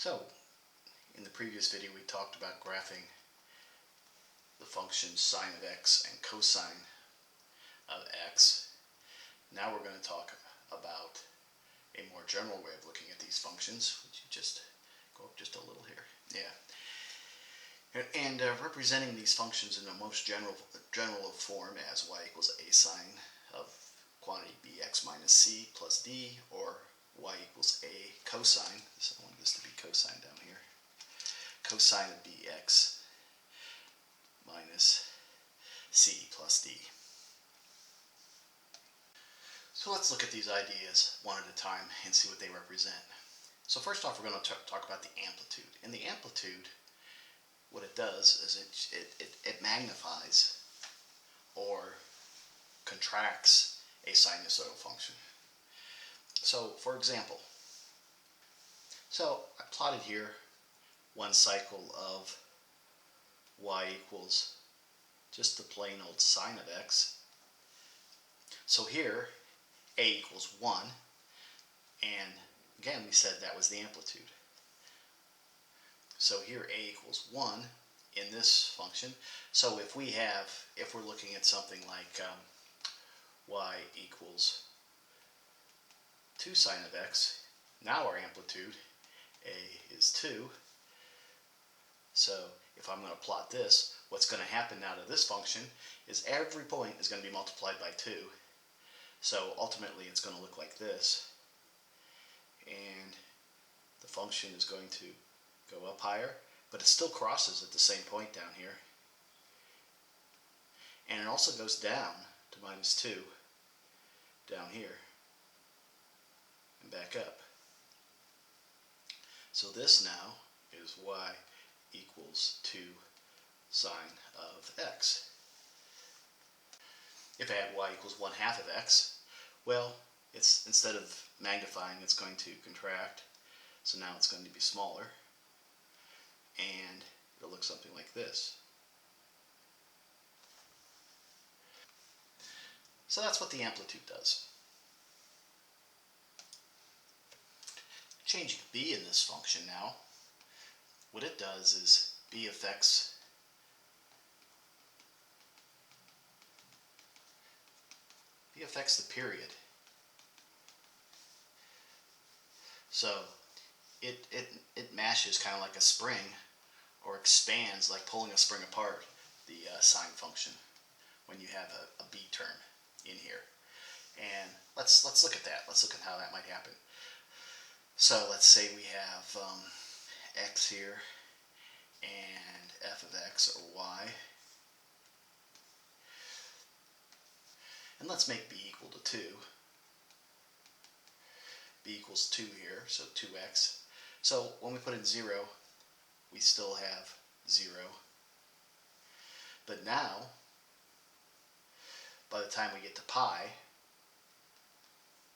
So, in the previous video we talked about graphing the functions sine of x and cosine of x. Now we're going to talk about a more general way of looking at these functions. Would you just go up just a little here? Yeah. And representing these functions in the most general form as y equals a sine of quantity bx minus c plus d, or y equals a cosine. So I want this to be cosine down here. Cosine of bx minus c plus d. So let's look at these ideas one at a time and see what they represent. So first off, we're going to talk about the amplitude. And the amplitude, what it does is it magnifies or contracts a sinusoidal function. So for example, I plotted here one cycle of y equals just the plain old sine of x. So here a equals 1, and again we said that was the amplitude. So here a equals 1 in this function. So if we're looking at something like y equals 2 sine of x, now our amplitude a is 2. So if I'm going to plot this, what's going to happen now to this function is every point is going to be multiplied by 2. So ultimately it's going to look like this, and the function is going to go up higher, but it still crosses at the same point down here, and it also goes down to minus 2 down here and back up. So this now is y equals 2 sine of x. If I had y equals 1/2 of x, well, it's, instead of magnifying, it's going to contract. So now it's going to be smaller, and it'll look something like this. So that's what the amplitude does. Changing b in this function now, what it does is b affects the period. So it mashes kind of like a spring, or expands like pulling a spring apart, the sine function, when you have a b term in here. And let's look at that. Let's look at how that might happen. So let's say we have x here and f of x, or y. And let's make b equal to 2. b equals 2 here, so 2x. So when we put in 0, we still have 0. But now, by the time we get to pi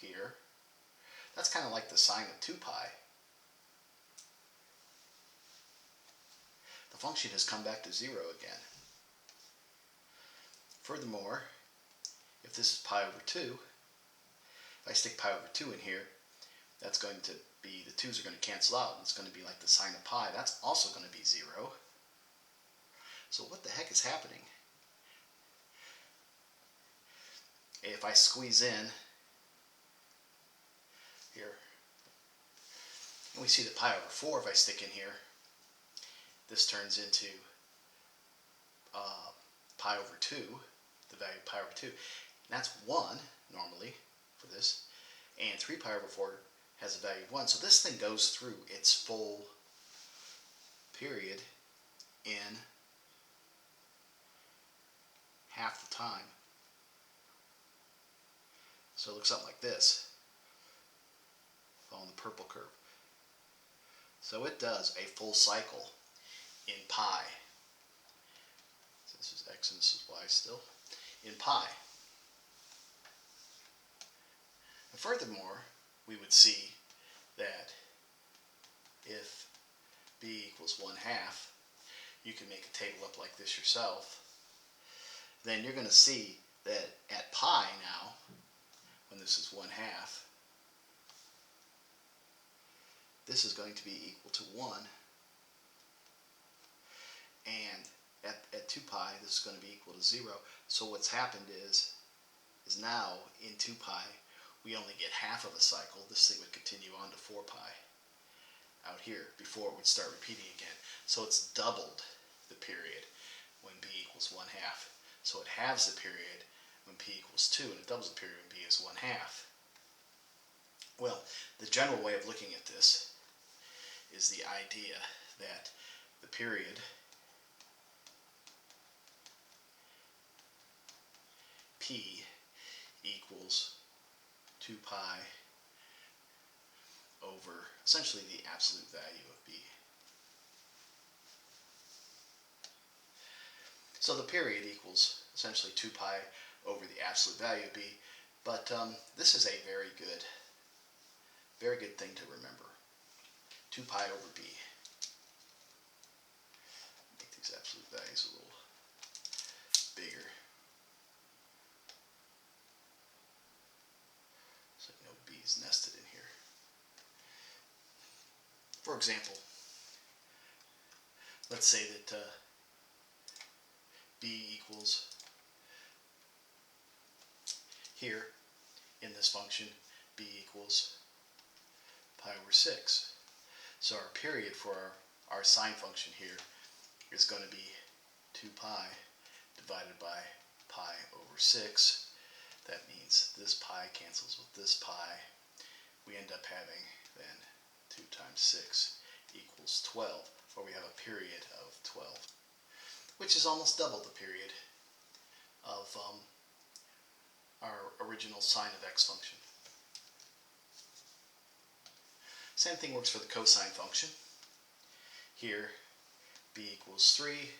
here, that's kind of like the sine of 2 pi. The function has come back to 0 again. Furthermore, if this is pi over 2, if I stick pi over 2 in here, that's going to be, the 2's are going to cancel out, and it's going to be like the sine of pi. That's also going to be 0. So what the heck is happening? If I squeeze in here, and we see that pi over 4, if I stick in here, this turns into pi over 2, the value of pi over 2. And that's 1 normally for this, and 3 pi over 4 has a value of 1. So this thing goes through its full period in half the time. So it looks something like this, following the purple curve. So it does a full cycle in pi. So this is x and this is y still, in pi. And furthermore, we would see that if b equals 1/2, you can make a table up like this yourself. Then you're going to see that at pi now, when this is 1/2, this is going to be equal to 1. And at 2 pi, this is going to be equal to 0. So what's happened is now in 2 pi, we only get half of a cycle. This thing would continue on to 4 pi out here before it would start repeating again. So it's doubled the period when b equals 1/2. So it halves the period when p equals 2, and it doubles the period when b is 1/2. Well, the general way of looking at this is the idea that the period p equals 2 pi over essentially the absolute value of b. So the period equals essentially 2 pi over the absolute value of b, but this is a very good thing to remember. 2 pi over b. Make these absolute values a little bigger. So you know b is nested in here. For example, let's say that b equals, here in this function, b equals pi over 6. So our period for our sine function here is going to be 2 pi divided by pi over 6. That means this pi cancels with this pi. We end up having then 2 times 6 equals 12, where we have a period of 12, which is almost double the period of our original sine of x function. Same thing works for the cosine function. Here, b equals 3,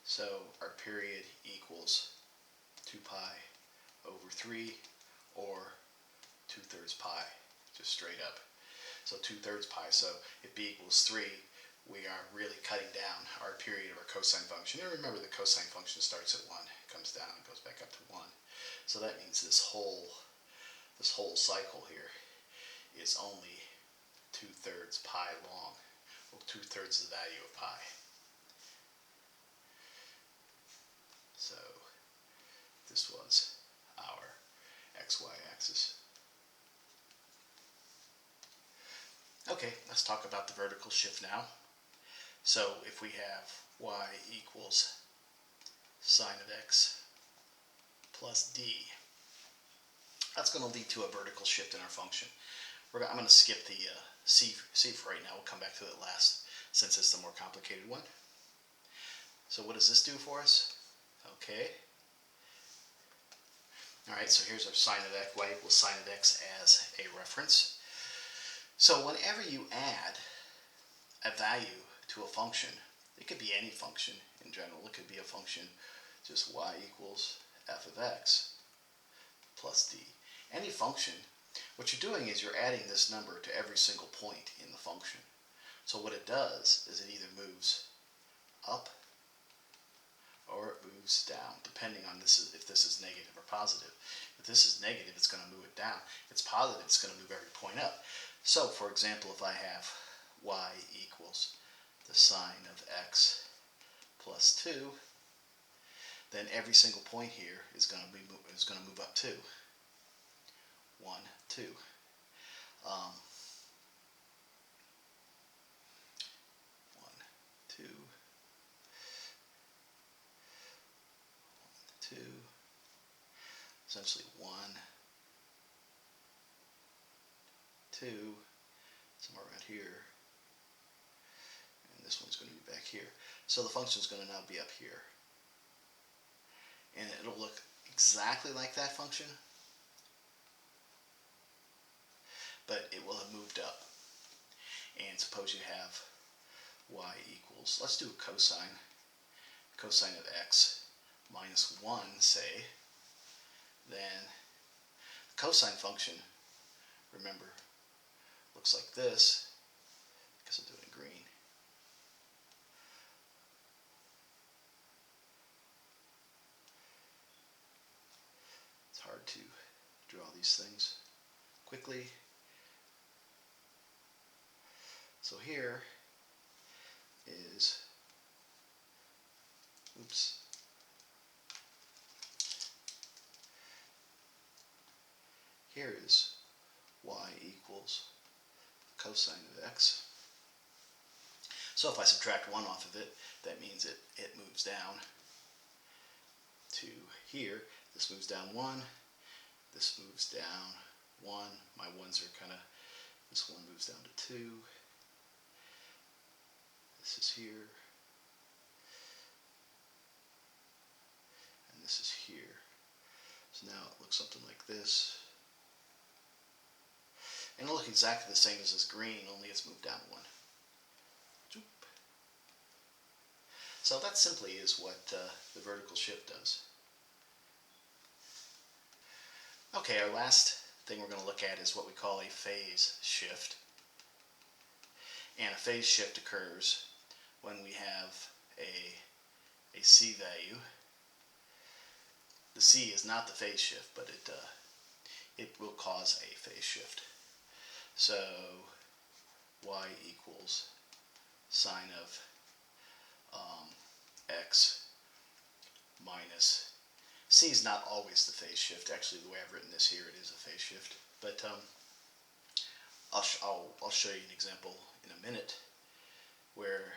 so our period equals 2 pi over 3, or 2/3 pi, just straight up. So 2/3 pi, so if b equals 3, we are really cutting down our period of our cosine function. And remember, the cosine function starts at 1, comes down, and goes back up to 1. So that means this whole cycle here is only 2/3 pi long, or 2/3 the value of pi. So this was our xy axis. Okay, let's talk about the vertical shift now. So if we have y equals sine of x plus d, that's going to lead to a vertical shift in our function. I'm going to skip the c for right now. We'll come back to it last, since it's the more complicated one. So what does this do for us? Okay. Alright, so here's our sine of x, y equals sine of x as a reference. So whenever you add a value to a function, it could be any function in general. It could be a function just y equals f of x plus d. Any function, what you're doing is you're adding this number to every single point in the function. So what it does is it either moves up or it moves down, depending on if this is negative or positive. If this is negative, it's going to move it down. If it's positive, it's going to move every point up. So, for example, if I have y equals the sine of x plus 2, then every single point here is going to move up 2. 1, 2. 1, 2. 2, essentially 1, 2, somewhere around here, and this one's going to be back here. So the function is going to now be up here, and it'll look exactly like that function, but it will have moved up. And suppose you have y equals, let's do a cosine of x minus 1, say, then the cosine function, remember, looks like this, because I'm doing it in green. It's hard to draw these things quickly. So here is, oops, here is y equals cosine of x. So if I subtract 1 off of it, that means it moves down to here. This moves down 1, this moves down 1. My 1s are kind of, this 1 moves down to 2. This is here. And this is here. So now it looks something like this. And it'll look exactly the same as this green, only it's moved down 1. So that simply is what the vertical shift does. Okay, our last thing we're going to look at is what we call a phase shift. And a phase shift occurs when we have a C value. The C is not the phase shift, but it will cause a phase shift. So y equals sine of x minus, C is not always the phase shift. Actually, the way I've written this here, it is a phase shift. But I'll show you an example in a minute where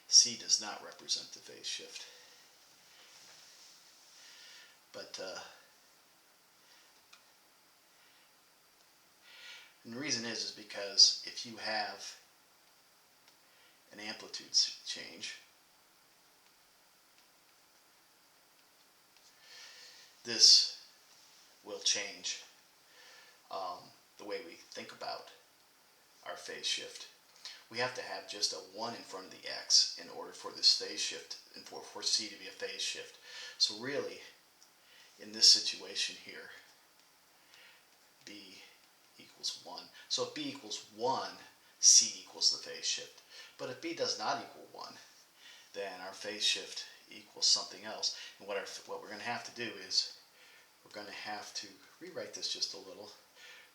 C does not represent the phase shift. But and the reason is because if you have an amplitude change, this will change the way we think about our phase shift. We have to have just a 1 in front of the x in order for this phase shift and for C to be a phase shift. So really, in this situation here, b equals 1. So if b equals 1, C equals the phase shift. But if b does not equal 1, then our phase shift equals something else. And what we're going to have to do is we're going to have to rewrite this just a little.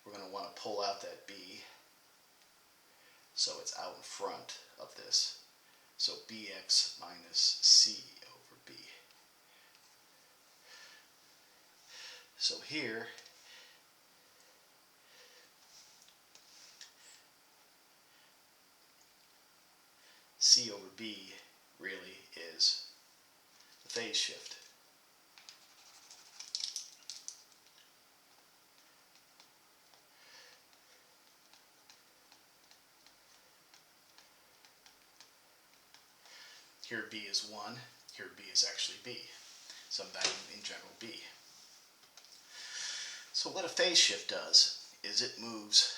We're going to want to pull out that b so it's out in front of this. So bx minus c over b. So here, c over b really is the phase shift. Here b is 1, here b is actually b, some value in general b. So what a phase shift does is it moves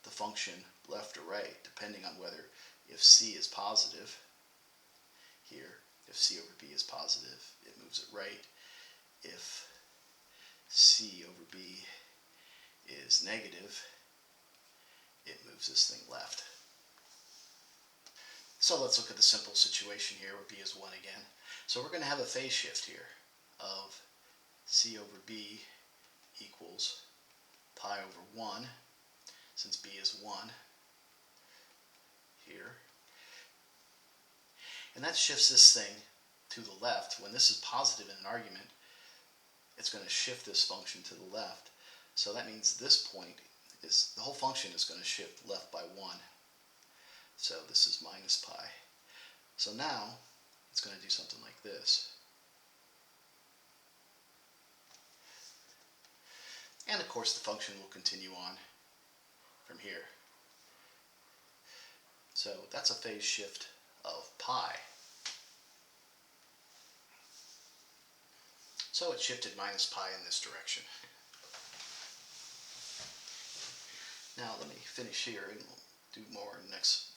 the function left or right, depending on whether, if c is positive here, if c over b is positive, it moves it right. If c over b is negative, it moves this thing left. So let's look at the simple situation here where b is 1 again. So we're going to have a phase shift here of c over b equals pi over 1, since b is 1 here. And that shifts this thing to the left. When this is positive in an argument, it's going to shift this function to the left. So that means this point is, the whole function is going to shift left by 1. So this is minus pi. So now it's going to do something like this. And of course the function will continue on from here. So that's a phase shift of pi. So it shifted minus pi in this direction. Now let me finish here and we'll do more in the next